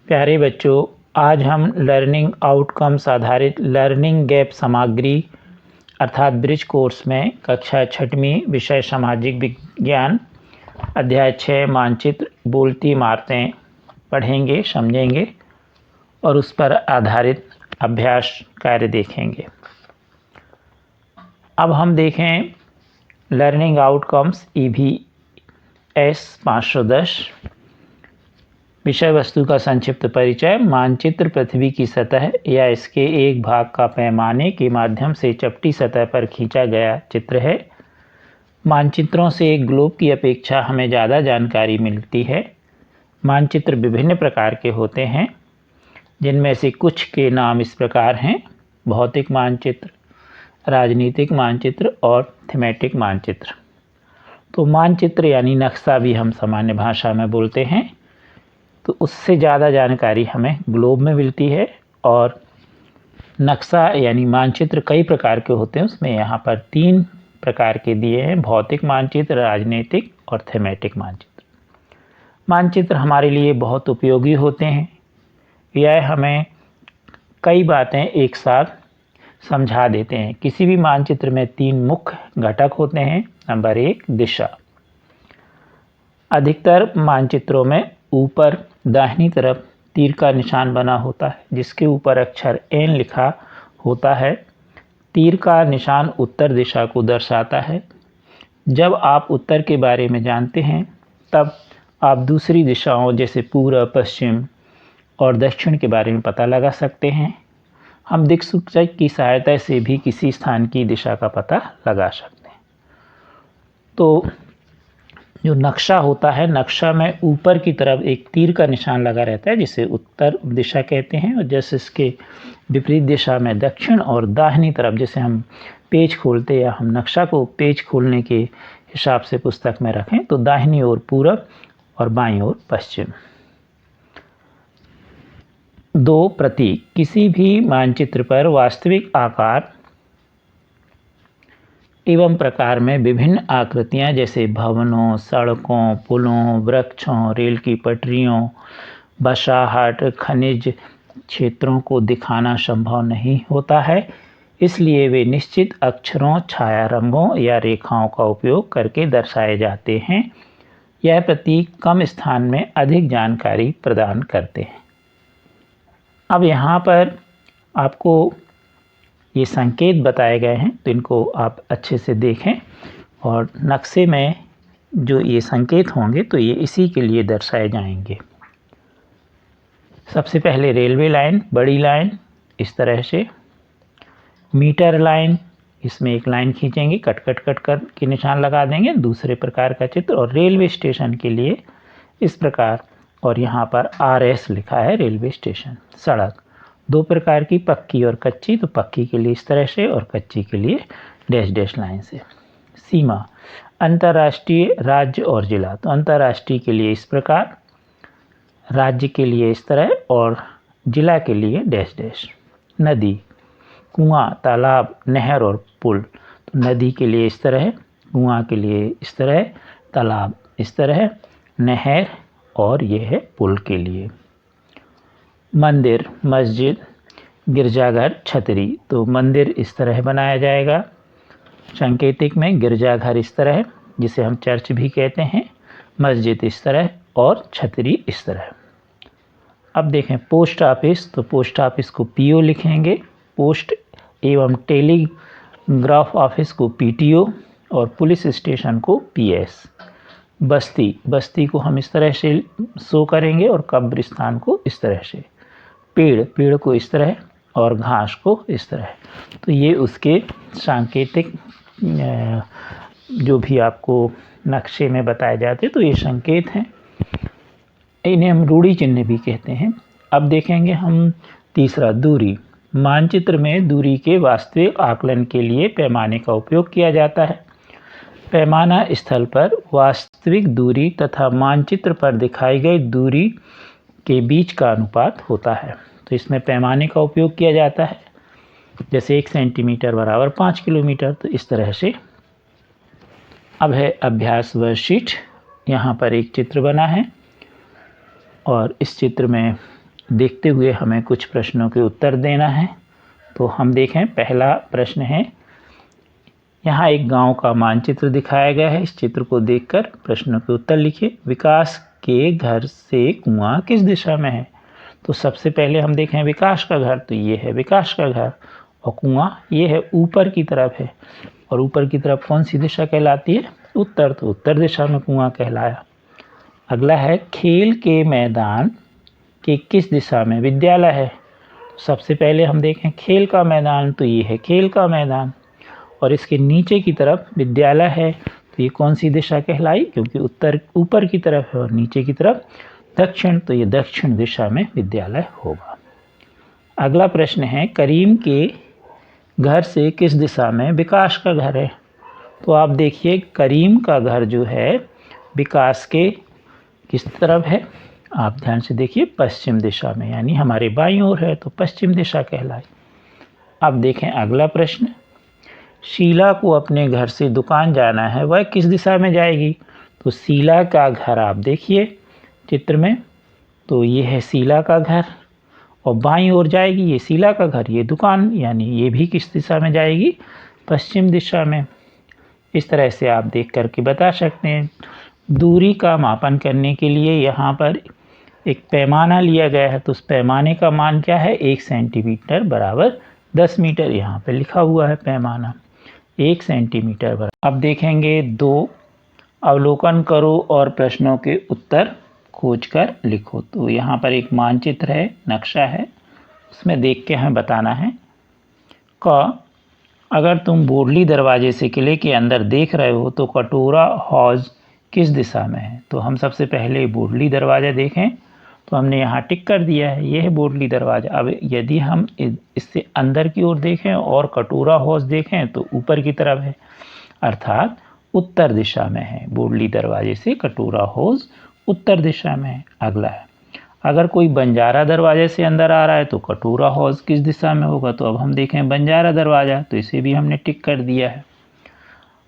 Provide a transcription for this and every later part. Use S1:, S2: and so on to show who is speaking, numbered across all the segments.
S1: प्यारे बच्चों, आज हम लर्निंग आउटकम्स आधारित लर्निंग गैप सामग्री अर्थात ब्रिज कोर्स में कक्षा 6वीं विषय सामाजिक विज्ञान अध्याय 6 मानचित्र बोलती इमारतें पढ़ेंगे, समझेंगे और उस पर आधारित अभ्यास कार्य देखेंगे। अब हम देखें लर्निंग आउटकम्स EVS 510। विषय वस्तु का संक्षिप्त परिचय। मानचित्र पृथ्वी की सतह या इसके एक भाग का पैमाने के माध्यम से चपटी सतह पर खींचा गया चित्र है। मानचित्रों से एक ग्लोब की अपेक्षा हमें ज़्यादा जानकारी मिलती है। मानचित्र विभिन्न प्रकार के होते हैं, जिनमें से कुछ के नाम इस प्रकार हैं: भौतिक मानचित्र, राजनीतिक मानचित्र और थीमेटिक मानचित्र। तो मानचित्र यानी नक्शा भी हम सामान्य भाषा में बोलते हैं, तो उससे ज़्यादा जानकारी हमें ग्लोब में मिलती है। और नक्शा यानी मानचित्र कई प्रकार के होते हैं, उसमें यहाँ पर 3 प्रकार के दिए हैं: भौतिक मानचित्र, राजनीतिक और थीमेटिक मानचित्र। मानचित्र हमारे लिए बहुत उपयोगी होते हैं। यह हमें कई बातें एक साथ समझा देते हैं। किसी भी मानचित्र में 3 मुख्य घटक होते हैं। नंबर 1, दिशा। अधिकतर मानचित्रों में ऊपर दाहिनी तरफ तीर का निशान बना होता है, जिसके ऊपर अक्षर N लिखा होता है। तीर का निशान उत्तर दिशा को दर्शाता है। जब आप उत्तर के बारे में जानते हैं, तब आप दूसरी दिशाओं जैसे पूर्व, पश्चिम और दक्षिण के बारे में पता लगा सकते हैं। हम दिक्सूचक की सहायता से भी किसी स्थान की दिशा का पता लगा सकते हैं। तो जो नक्शा होता है, नक्शा में ऊपर की तरफ एक तीर का निशान लगा रहता है, जिसे उत्तर दिशा कहते हैं। और जैसे इसके विपरीत दिशा में दक्षिण, और दाहिनी तरफ जैसे हम पेज खोलते या हम नक्शा को पेज खोलने के हिसाब से पुस्तक में रखें, तो दाहिनी ओर पूर्व और बाईं ओर पश्चिम। 2, प्रतीक। किसी भी मानचित्र पर वास्तविक आकार एवं प्रकार में विभिन्न आकृतियां जैसे भवनों, सड़कों, पुलों, वृक्षों, रेल की पटरियों, बसाहट, खनिज क्षेत्रों को दिखाना संभव नहीं होता है। इसलिए वे निश्चित अक्षरों, छाया रंगों या रेखाओं का उपयोग करके दर्शाए जाते हैं। यह प्रतीक कम स्थान में अधिक जानकारी प्रदान करते हैं। अब यहाँ पर आपको ये संकेत बताए गए हैं, तो इनको आप अच्छे से देखें। और नक्शे में जो ये संकेत होंगे, तो ये इसी के लिए दर्शाए जाएंगे। सबसे पहले रेलवे लाइन, बड़ी लाइन इस तरह से। मीटर लाइन, इसमें एक लाइन खींचेंगे, कट कट कट कर के निशान लगा देंगे, दूसरे प्रकार का चित्र। और रेलवे स्टेशन के लिए इस प्रकार, और यहाँ पर RS लिखा है, रेलवे स्टेशन। सड़क 2 प्रकार की, पक्की और कच्ची। तो पक्की के लिए इस तरह से और कच्ची के लिए डैश डैश लाइन से। सीमा, अंतर्राष्ट्रीय, राज्य और जिला। तो अंतर्राष्ट्रीय के लिए इस प्रकार, राज्य के लिए इस तरह और जिला के लिए डैश डैश। नदी, कुआं, तालाब, नहर और पुल। तो नदी के लिए इस तरह, कुआं के लिए इस तरह, तालाब इस तरह, नहर और यह है पुल के लिए। मंदिर, मस्जिद, गिरजाघर, छतरी। तो मंदिर इस तरह बनाया जाएगा सांकेतिक में, गिरजाघर इस तरह, जिसे हम चर्च भी कहते हैं, मस्जिद इस तरह और छतरी इस तरह। अब देखें पोस्ट ऑफिस। तो पोस्ट ऑफिस को PO लिखेंगे, पोस्ट एवं टेलीग्राफ ऑफिस को PTO और पुलिस स्टेशन को PS। बस्ती, बस्ती को हम इस तरह से शो करेंगे और कब्रिस्तान को इस तरह से। पेड़, पेड़ को इस तरह और घास को इस तरह। तो ये उसके सांकेतिक जो भी आपको नक्शे में बताए जाते, तो ये संकेत हैं। इन्हें हम रूढ़ी चिन्ह भी कहते हैं। अब देखेंगे हम तीसरा, दूरी। मानचित्र में दूरी के वास्तविक आकलन के लिए पैमाने का उपयोग किया जाता है। पैमाना स्थल पर वास्तविक दूरी तथा मानचित्र पर दिखाई गई दूरी के बीच का अनुपात होता है। तो इसमें पैमाने का उपयोग किया जाता है, जैसे 1 सेंटीमीटर बराबर 5 किलोमीटर। तो इस तरह से। अब है अभ्यास वर्कशीट। यहाँ पर एक चित्र बना है और इस चित्र में देखते हुए हमें कुछ प्रश्नों के उत्तर देना है। तो हम देखें, पहला प्रश्न है, यहाँ एक गांव का मानचित्र दिखाया गया है। इस चित्र को देखकर प्रश्नों के उत्तर लिखिए। विकास के घर से कुआं किस दिशा में है? तो सबसे पहले हम देखें विकास का घर, तो ये है विकास का घर, और कुआं ये है ऊपर की तरफ है, और ऊपर की तरफ कौन सी दिशा कहलाती है? उत्तर, तो उत्तर दिशा में कुआं कहलाया। अगला है, खेल के मैदान के किस दिशा में विद्यालय है? तो सबसे पहले हम देखें खेल का मैदान, तो ये है खेल का मैदान, और इसके नीचे की तरफ विद्यालय है, तो ये कौन सी दिशा कहलाई? क्योंकि उत्तर ऊपर की तरफ है और नीचे की तरफ दक्षिण, तो ये दक्षिण दिशा में विद्यालय होगा। अगला प्रश्न है, करीम के घर से किस दिशा में विकास का घर है? तो आप देखिए, करीम का घर जो है विकास के किस तरफ है? आप ध्यान से देखिए, पश्चिम दिशा में, यानी हमारे बाईं ओर है, तो पश्चिम दिशा कहलाए। अब देखें अगला प्रश्न, शीला को अपने घर से दुकान जाना है, वह किस दिशा में जाएगी? तो शीला का घर आप देखिए चित्र में, तो ये है शीला का घर, और बाईं ओर जाएगी, ये शीला का घर, ये दुकान, यानी ये भी किस दिशा में जाएगी? पश्चिम दिशा में। इस तरह से आप देख करके बता सकते हैं। दूरी का मापन करने के लिए यहाँ पर एक पैमाना लिया गया है, तो उस पैमाने का मान क्या है? 1 सेंटीमीटर बराबर 10 मीटर, यहाँ पे लिखा हुआ है पैमाना 1 सेंटीमीटर बराबर। अब देखेंगे 2, अवलोकन करो और प्रश्नों के उत्तर खोजकर लिखो। तो यहाँ पर एक मानचित्र है, नक्शा है, उसमें देख के हमें बताना है। क, अगर तुम बोडली दरवाजे से किले के अंदर देख रहे हो तो कटोरा हौज किस दिशा में है? तो हम सबसे पहले बोडली दरवाज़ा देखें, तो हमने यहाँ टिक कर दिया है, ये है बोडली दरवाज़ा। अब यदि हम इससे अंदर की ओर देखें और कटोरा हौज देखें तो ऊपर की तरफ है, अर्थात उत्तर दिशा में है। बोडली दरवाजे से कटोरा हौज उत्तर दिशा में है। अगला है, अगर कोई बंजारा दरवाजे से अंदर आ रहा है तो कटोरा हौज किस दिशा में होगा? तो अब हम देखें बंजारा दरवाज़ा, तो इसे भी हमने टिक कर दिया है।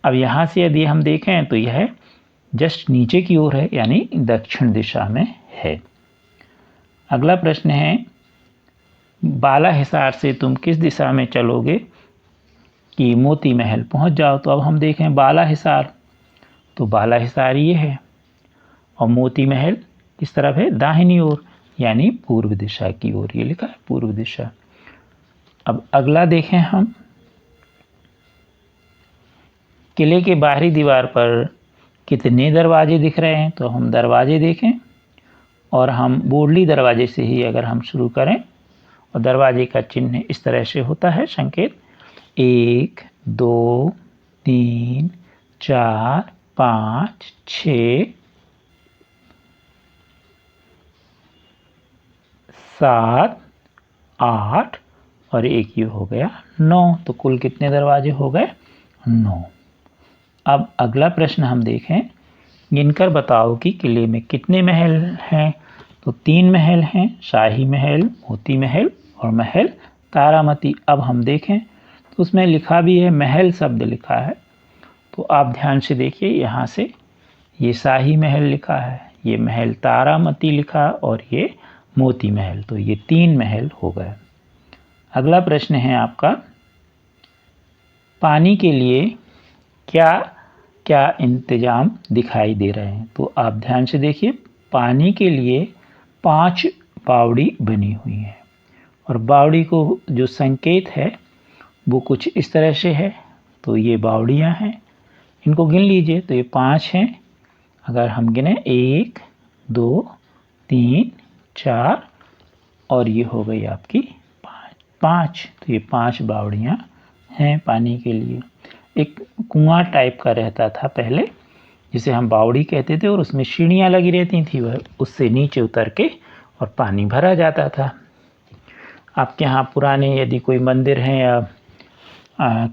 S1: अब यहाँ से यदि हम देखें तो यह जस्ट नीचे की ओर है, यानी दक्षिण दिशा में है। अगला प्रश्न है, बालाहिसार से तुम किस दिशा में चलोगे कि मोती महल पहुँच जाओ? तो अब हम देखें बालाहिसार, तो बालाहिसार ये है, और मोती महल किस तरफ है? दाहिनी ओर, यानी पूर्व दिशा की ओर, ये लिखा है पूर्व दिशा। अब अगला देखें हम, किले के बाहरी दीवार पर कितने दरवाजे दिख रहे हैं? तो हम दरवाजे देखें, और हम बोडली दरवाजे से ही अगर हम शुरू करें, और दरवाजे का चिन्ह इस तरह से होता है संकेत, 1 2 3 4 5 6 7 8 और एक ये हो गया 9, तो कुल कितने दरवाजे हो गए? 9। अब अगला प्रश्न हम देखें, गिनकर बताओ कि किले में कितने महल हैं? तो 3 महल हैं, शाही महल, मोती महल और महल तारामती। अब हम देखें तो उसमें लिखा भी है, महल शब्द लिखा है, तो आप ध्यान से देखिए, यहाँ से ये शाही महल लिखा है, ये महल तारामती लिखा, और ये मोती महल, तो ये 3 महल हो गए। अगला प्रश्न है आपका, पानी के लिए क्या क्या इंतजाम दिखाई दे रहे हैं? तो आप ध्यान से देखिए, पानी के लिए 5 बावड़ी बनी हुई है, और बावड़ी को जो संकेत है वो कुछ इस तरह से है, तो ये बावड़ियाँ हैं, इनको गिन लीजिए, तो ये 5 हैं। अगर हम गिने 1 2 3 4 और ये हो गई आपकी 5, तो ये 5 बावड़ियाँ हैं पानी के लिए। एक कुआं टाइप का रहता था पहले, जिसे हम बावड़ी कहते थे, और उसमें सीढ़ियाँ लगी रहती थी, वह उससे नीचे उतर के और पानी भरा जाता था। आपके यहाँ पुराने यदि कोई मंदिर हैं या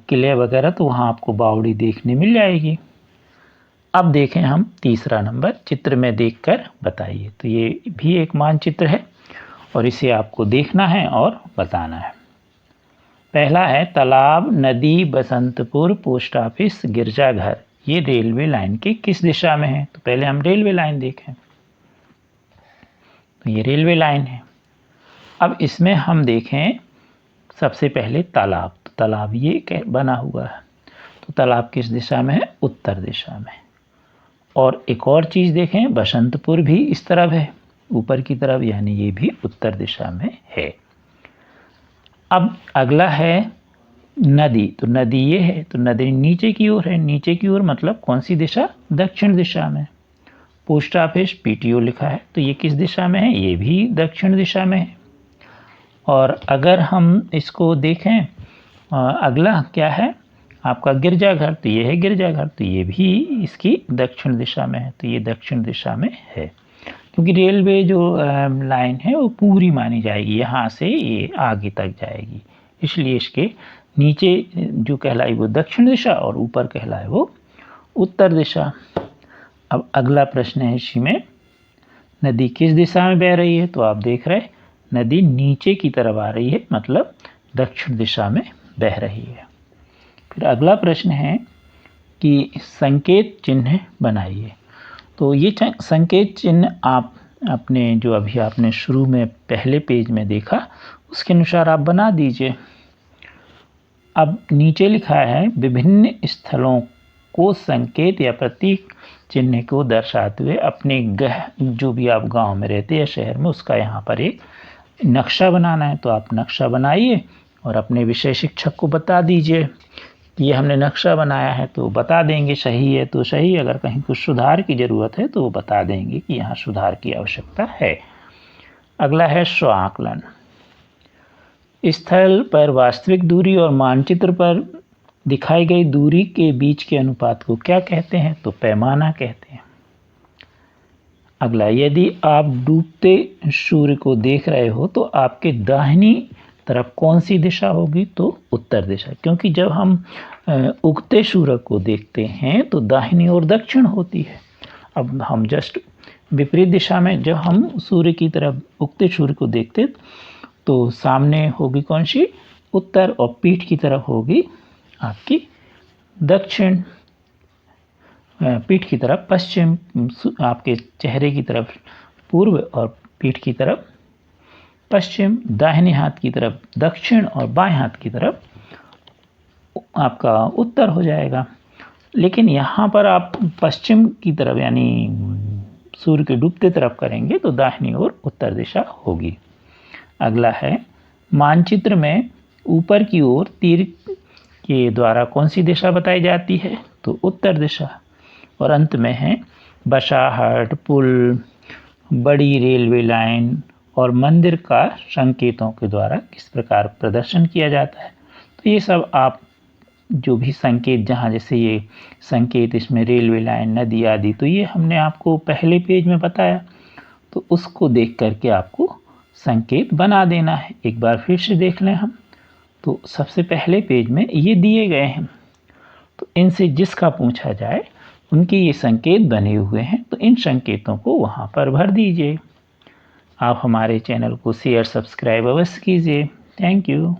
S1: किले वगैरह, तो वहाँ आपको बावड़ी देखने मिल जाएगी। अब देखें हम तीसरा नंबर, चित्र में देखकर बताइए। तो ये भी एक मानचित्र है, और इसे आपको देखना है और बताना है। पहला है, तालाब, नदी, बसंतपुर, पोस्ट ऑफिस, गिरजाघर, ये रेलवे लाइन की किस दिशा में है? तो पहले हम रेलवे लाइन देखें, तो ये रेलवे लाइन है। अब इसमें हम देखें सबसे पहले तालाब। तो तालाब ये बना हुआ है, तो तालाब किस दिशा में है? उत्तर दिशा में। और एक और चीज़ देखें, बसंतपुर भी इस तरफ है, ऊपर की तरफ, यानी ये भी उत्तर दिशा में है। अब अगला है नदी। तो नदी ये है, तो नदी नीचे की ओर है। नीचे की ओर मतलब कौन सी दिशा? दक्षिण दिशा में। पोस्ट ऑफिस PTO लिखा है, तो ये किस दिशा में है? ये भी दक्षिण दिशा में है। और अगर हम इसको देखें, अगला क्या है आपका? गिरजाघर। तो ये है गिरजाघर, तो ये भी इसकी दक्षिण दिशा में है, तो ये दक्षिण दिशा में है। क्योंकि रेलवे जो लाइन है वो पूरी मानी जाएगी, यहाँ से ये आगे तक जाएगी, इसलिए इसके नीचे जो कहलाई वो दक्षिण दिशा और ऊपर कहलाए वो उत्तर दिशा। अब अगला प्रश्न है इसी में, नदी किस दिशा में बह रही है? तो आप देख रहे हैं नदी नीचे की तरफ आ रही है, मतलब दक्षिण दिशा में बह रही है। फिर अगला प्रश्न है कि संकेत चिन्ह बनाइए। तो ये संकेत चिन्ह आप अपने जो अभी आपने शुरू में पहले पेज में देखा उसके अनुसार आप बना दीजिए। अब नीचे लिखा है विभिन्न स्थलों को संकेत या प्रतीक चिन्ह को दर्शाते हुए अपने जो भी आप गांव में रहते हैं शहर में उसका यहाँ पर एक नक्शा बनाना है। तो आप नक्शा बनाइए और अपने विषय शिक्षक को बता दीजिए कि ये हमने नक्शा बनाया है, तो बता देंगे सही है तो सही, अगर कहीं कुछ सुधार की ज़रूरत है तो वो बता देंगे कि यहाँ सुधार की आवश्यकता है। अगला है स्व आकलन। स्थल पर वास्तविक दूरी और मानचित्र पर दिखाई गई दूरी के बीच के अनुपात को क्या कहते हैं? तो पैमाना कहते हैं। अगला, यदि आप डूबते सूर्य को देख रहे हो तो आपके दाहिनी तरफ कौन सी दिशा होगी? तो उत्तर दिशा, क्योंकि जब हम उगते सूर्य को देखते हैं तो दाहिनी ओर दक्षिण होती है। अब हम जस्ट विपरीत दिशा में जब हम सूर्य की तरफ उगते सूर्य को देखते तो सामने होगी कौन सी? उत्तर, और पीठ की तरफ होगी आपकी दक्षिण, पीठ की तरफ पश्चिम, आपके चेहरे की तरफ पूर्व और पीठ की तरफ पश्चिम, दाहिने हाथ की तरफ दक्षिण और बाएं हाथ की तरफ आपका उत्तर हो जाएगा। लेकिन यहाँ पर आप पश्चिम की तरफ यानी सूर्य के डूबते तरफ करेंगे तो दाहिनी ओर उत्तर दिशा होगी। अगला है, मानचित्र में ऊपर की ओर तीर के द्वारा कौन सी दिशा बताई जाती है? तो उत्तर दिशा। और अंत में है, बसाहट, पुल, बड़ी रेलवे लाइन और मंदिर का संकेतों के द्वारा किस प्रकार प्रदर्शन किया जाता है? तो ये सब आप जो भी संकेत, जहाँ जैसे ये संकेत इसमें रेलवे लाइन, नदी आदि, तो ये हमने आपको पहले पेज में बताया, तो उसको देख करके आपको संकेत बना देना है। एक बार फिर से देख लें हम, तो सबसे पहले पेज में ये दिए गए हैं, तो इनसे जिसका पूछा जाए उनके ये संकेत बने हुए हैं, तो इन संकेतों को वहाँ पर भर दीजिए। आप हमारे चैनल को शेयर सब्सक्राइब अवश्य कीजिए। Thank you.